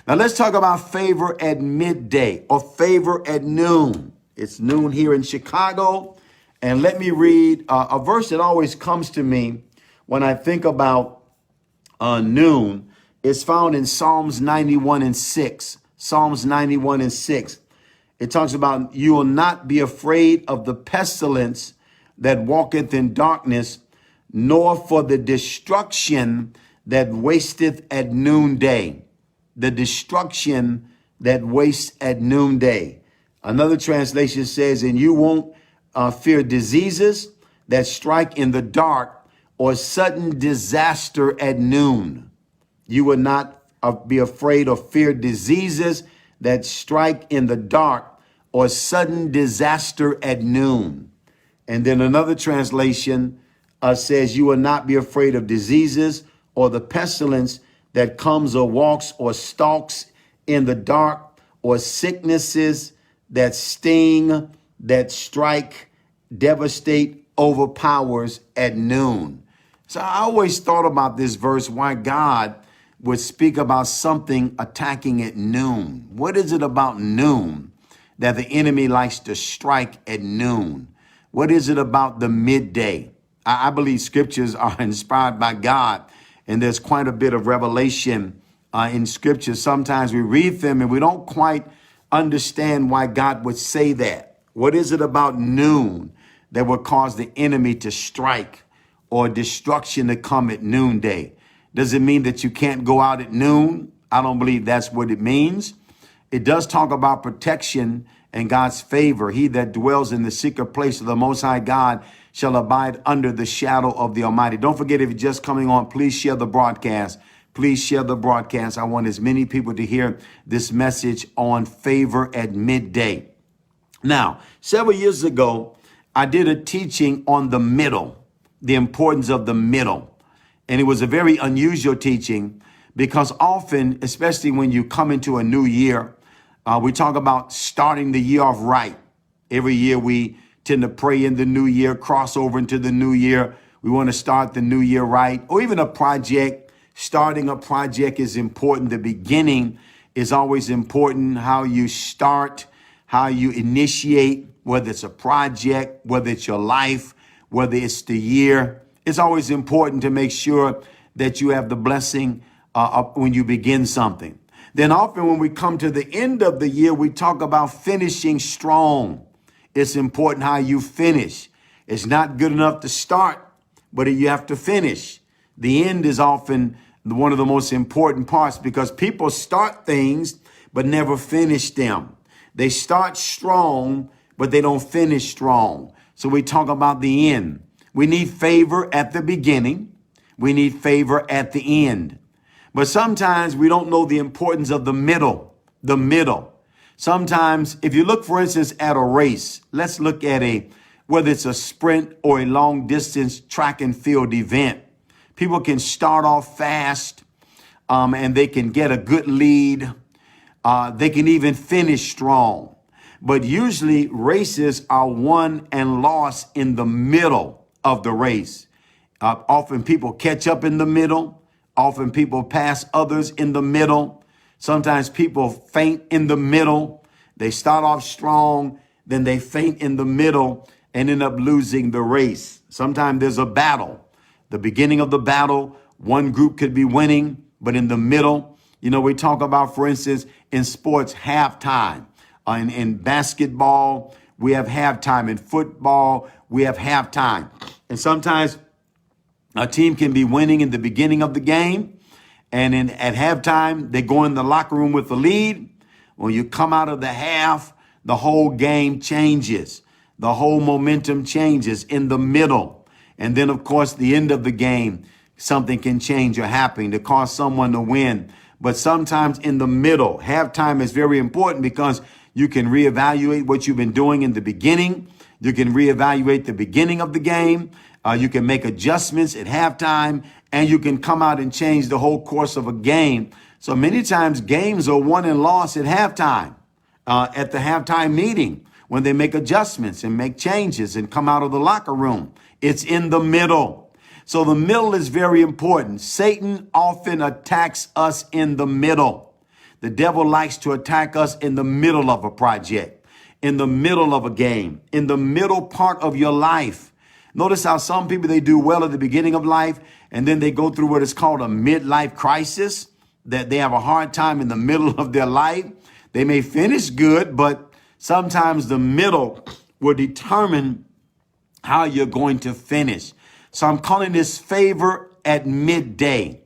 Now let's talk about favor at midday or favor at noon. It's noon here in Chicago. And let me read a verse that always comes to me when I think about noon. It's found in Psalms 91 and 6. Psalms 91 and 6. It talks about you will not be afraid of the pestilence that walketh in darkness, nor for the destruction that wasteth at noonday. The destruction that wastes at noonday. Another translation says, and you won't fear diseases that strike in the dark or sudden disaster at noon. You will not be afraid or fear diseases that strike in the dark or sudden disaster at noon. And then another translation says, you will not be afraid of diseases or the pestilence that comes or walks or stalks in the dark, or sicknesses that sting, that strike, devastate, overpowers at noon. So I always thought about this verse, why God would speak about something attacking at noon. What is it about noon that the enemy likes to strike at noon? What is it about the midday? I believe scriptures are inspired by God, and there's quite a bit of revelation in scripture. Sometimes we read them and we don't quite understand why God would say that. What is it about noon that would cause the enemy to strike or destruction to come at noonday? Does it mean that you can't go out at noon? I don't believe that's what it means. It does talk about protection and God's favor. He that dwells in the secret place of the Most High God shall abide under the shadow of the Almighty. Don't forget, if you're just coming on, please share the broadcast. Please share the broadcast. I want as many people to hear this message on favor at midday. Now, several years ago, I did a teaching on the middle, the importance of the middle. And it was a very unusual teaching because often, especially when you come into a new year, we talk about starting the year off right. Every year we tend to pray in the new year, cross over into the new year. We want to start the new year right, or even a project. Starting a project is important. The beginning is always important. How you start, how you initiate, whether it's a project, whether it's your life, whether it's the year. It's always important to make sure that you have the blessing when you begin something. Then often when we come to the end of the year, we talk about finishing strong. It's important how you finish. It's not good enough to start, but you have to finish. The end is often one of the most important parts because people start things, but never finish them. They start strong, but they don't finish strong. So we talk about the end. We need favor at the beginning. We need favor at the end. But sometimes we don't know the importance of the middle, the middle. Sometimes if you look, for instance, at a race, let's look at whether it's a sprint or a long distance track and field event. People can start off fast and they can get a good lead. They can even finish strong. But usually races are won and lost in the middle of the race. Often people catch up in the middle. Often people pass others in the middle. Sometimes people faint in the middle. They start off strong, then they faint in the middle and end up losing the race. Sometimes there's a battle. The beginning of the battle, one group could be winning, but in the middle, we talk about, for instance, in sports, halftime. In basketball, we have halftime. In football, we have halftime. And sometimes a team can be winning in the beginning of the game. And at halftime, they go in the locker room with the lead. When you come out of the half, the whole game changes. The whole momentum changes in the middle. And then, of course, the end of the game, something can change or happen to cause someone to win. But sometimes in the middle, halftime is very important because you can reevaluate what you've been doing in the beginning. You can reevaluate the beginning of the game. You can make adjustments at halftime, and you can come out and change the whole course of a game. So many times games are won and lost at halftime, at the halftime meeting, when they make adjustments and make changes and come out of the locker room. It's in the middle. So the middle is very important. Satan often attacks us in the middle. The devil likes to attack us in the middle of a project, in the middle of a game, in the middle part of your life. Notice how some people, they do well at the beginning of life, and then they go through what is called a midlife crisis, that they have a hard time in the middle of their life. They may finish good, but sometimes the middle will determine how you're going to finish. So I'm calling this favor at midday.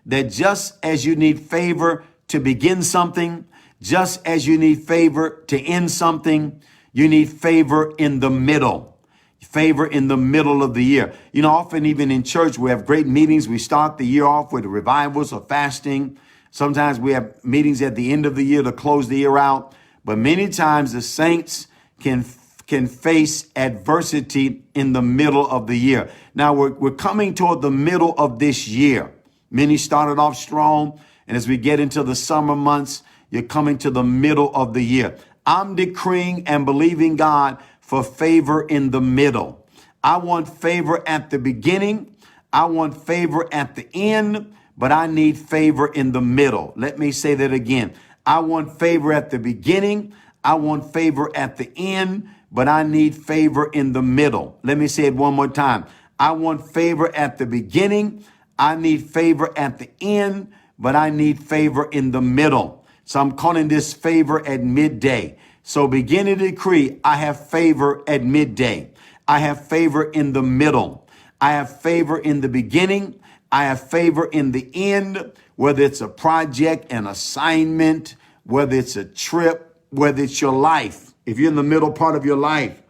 That just as you need favor to begin something, just as you need favor to end something, you need favor in the middle. Favor in the middle of the year. You know, often even in church, we have great meetings. We start the year off with revivals or fasting. Sometimes we have meetings at the end of the year to close the year out. But many times the saints can face adversity in the middle of the year. Now we're coming toward the middle of this year. Many started off strong. And as we get into the summer months, you're coming to the middle of the year. I'm decreeing and believing God for favor in the middle. I want favor at the beginning. I want favor at the end, but I need favor in the middle. Let me say that again. I want favor at the beginning. I want favor at the end, but I need favor in the middle. Let me say it one more time. I want favor at the beginning. I need favor at the end, but I need favor in the middle. So I'm calling this favor at midday. So begin to decree, I have favor at midday. I have favor in the middle. I have favor in the beginning. I have favor in the end, whether it's a project, an assignment, whether it's a trip, whether it's your life. If you're in the middle part of your life,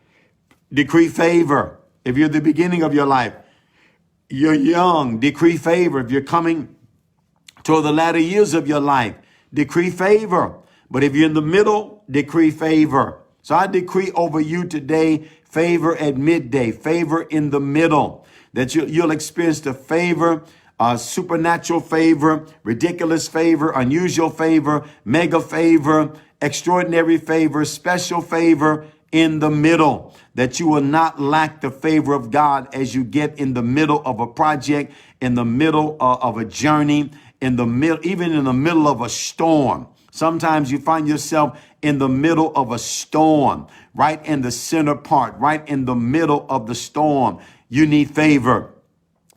decree favor. If you're at the beginning of your life, you're young, decree favor. If you're coming toward the latter years of your life, decree favor. But if you're in the middle, decree favor. So I decree over you today, favor at midday, favor in the middle, that you'll experience the favor, supernatural favor, ridiculous favor, unusual favor, mega favor, extraordinary favor, special favor in the middle, that you will not lack the favor of God as you get in the middle of a project, in the middle of a journey, in the middle, even in the middle of a storm. Sometimes you find yourself in the middle of a storm, right in the center part, right in the middle of the storm. You need favor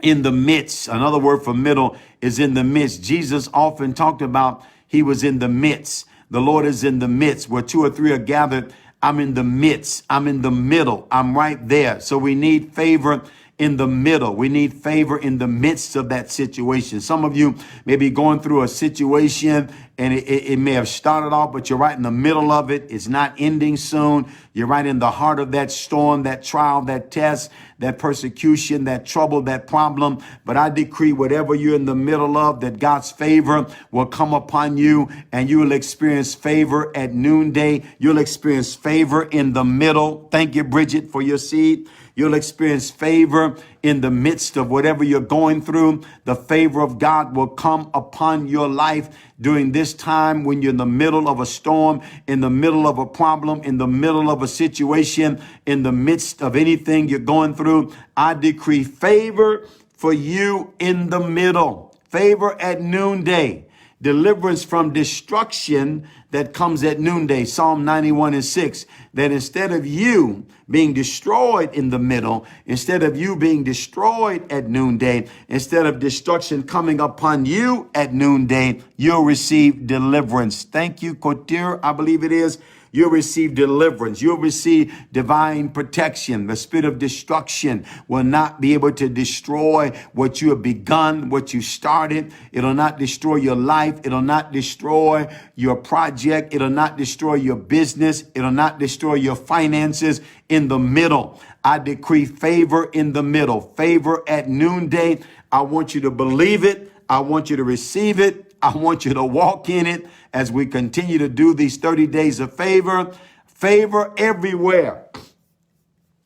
in the midst. Another word for middle is in the midst. Jesus often talked about he was in the midst. The Lord is in the midst. Where two or three are gathered, I'm in the midst. I'm in the middle. I'm right there. So we need favor in the middle. We need favor in the midst of that situation. Some of you may be going through a situation and it may have started off, but you're right in the middle of it. It's not ending soon. You're right in the heart of that storm, that trial, that test, that persecution, that trouble, that problem. But I decree whatever you're in the middle of, that God's favor will come upon you and you will experience favor at noonday. You'll experience favor in the middle. Thank you, Bridget, for your seed. You'll experience favor in the midst of whatever you're going through. The favor of God will come upon your life during this time when you're in the middle of a storm, in the middle of a problem, in the middle of a situation, in the midst of anything you're going through. I decree favor for you in the middle. Favor at noonday. Deliverance from destruction that comes at noonday. Psalm 91:6, that instead of you being destroyed in the middle, instead of you being destroyed at noonday, instead of destruction coming upon you at noonday, you'll receive deliverance. Thank you, Kotir, I believe it is. You'll receive deliverance. You'll receive divine protection. The spirit of destruction will not be able to destroy what you have begun, what you started. It'll not destroy your life. It'll not destroy your project. It'll not destroy your business. It'll not destroy your finances. In the middle, I decree favor in the middle, favor at noonday. I want you to believe it. I want you to receive it. I want you to walk in it as we continue to do these 30 days of favor, favor everywhere.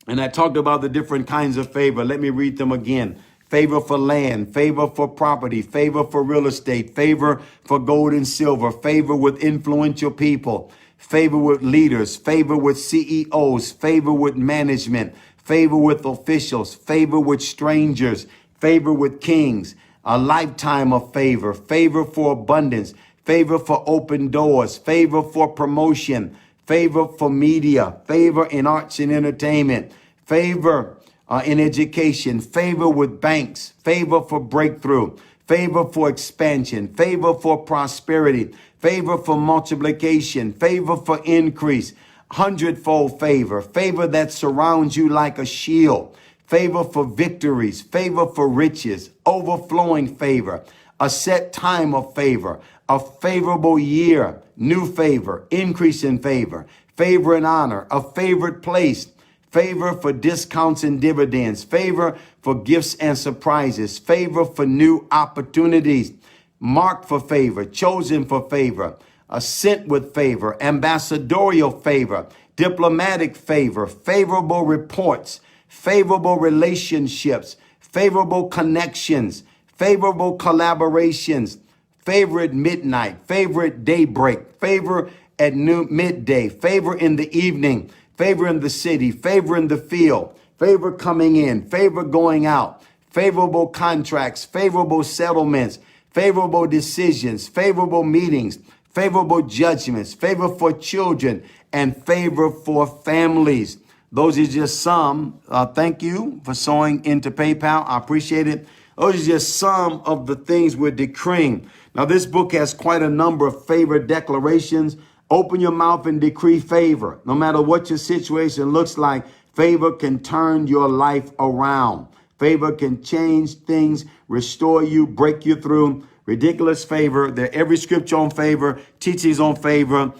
And I talked about the different kinds of favor. Let me read them again. Favor for land, favor for property, favor for real estate, favor for gold and silver, favor with influential people, favor with leaders, favor with CEOs, favor with management, favor with officials, favor with strangers, favor with kings, a lifetime of favor, favor for abundance, favor for open doors, favor for promotion, favor for media, favor in arts and entertainment, favor in education, favor with banks, favor for breakthrough, favor for expansion, favor for prosperity, favor for multiplication, favor for increase, hundredfold favor, favor that surrounds you like a shield, favor for victories, favor for riches, overflowing favor, a set time of favor, a favorable year, new favor, increase in favor, favor and honor, a favored place, favor for discounts and dividends, favor for gifts and surprises, favor for new opportunities, marked for favor, chosen for favor, sent with favor, ambassadorial favor, diplomatic favor, favorable reports, favorable relationships, favorable connections, favorable collaborations, favor at midnight, favor at daybreak, favor at midday, favor in the evening, favor in the city, favor in the field, favor coming in, favor going out, favorable contracts, favorable settlements, favorable decisions, favorable meetings, favorable judgments, favor for children, and favor for families. Those are just some. Thank you for sowing into PayPal. I appreciate it. Those are just some of the things we're decreeing. Now, this book has quite a number of favor declarations. Open your mouth and decree favor. No matter what your situation looks like, favor can turn your life around. Favor can change things, restore you, break you through. Ridiculous favor. Every scripture on favor, teachings on favor,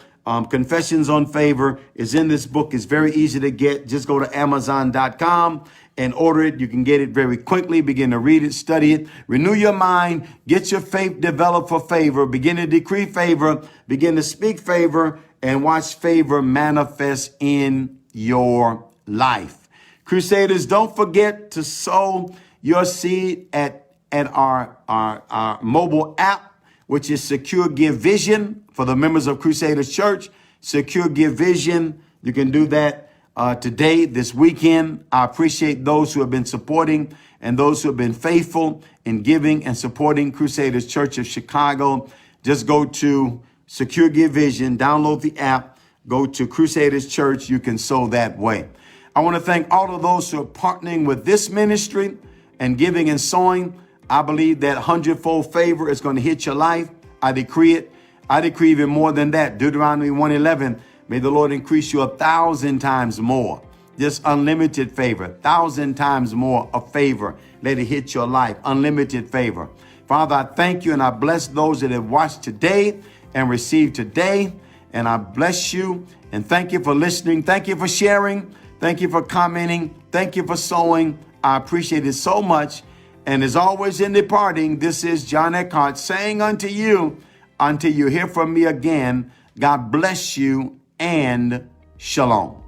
confessions on favor is in this book. It's very easy to get. Just go to Amazon.com and order it. You can get it very quickly. Begin to read it, study it, renew your mind, get your faith developed for favor, begin to decree favor, begin to speak favor, and watch favor manifest in your life. Crusaders, don't forget to sow your seed at our mobile app, which is Secure Give Vision for the members of Crusaders Church. Secure Give Vision. You can do that today, this weekend. I appreciate those who have been supporting and those who have been faithful in giving and supporting Crusaders Church of Chicago. Just go to Secure Give Vision, download the app, go to Crusaders Church. You can sow that way. I want to thank all of those who are partnering with this ministry and giving and sowing. I believe that hundredfold favor is going to hit your life. I decree it. I decree even more than that. Deuteronomy 1:11. May the Lord increase you 1,000 times more. Just unlimited favor, 1,000 times more of favor. Let it hit your life. Unlimited favor. Father, I thank you and I bless those that have watched today and received today. And I bless you and thank you for listening. Thank you for sharing. Thank you for commenting. Thank you for sowing. I appreciate it so much. And as always in departing, this is John Eckhardt saying unto you, until you hear from me again, God bless you and shalom.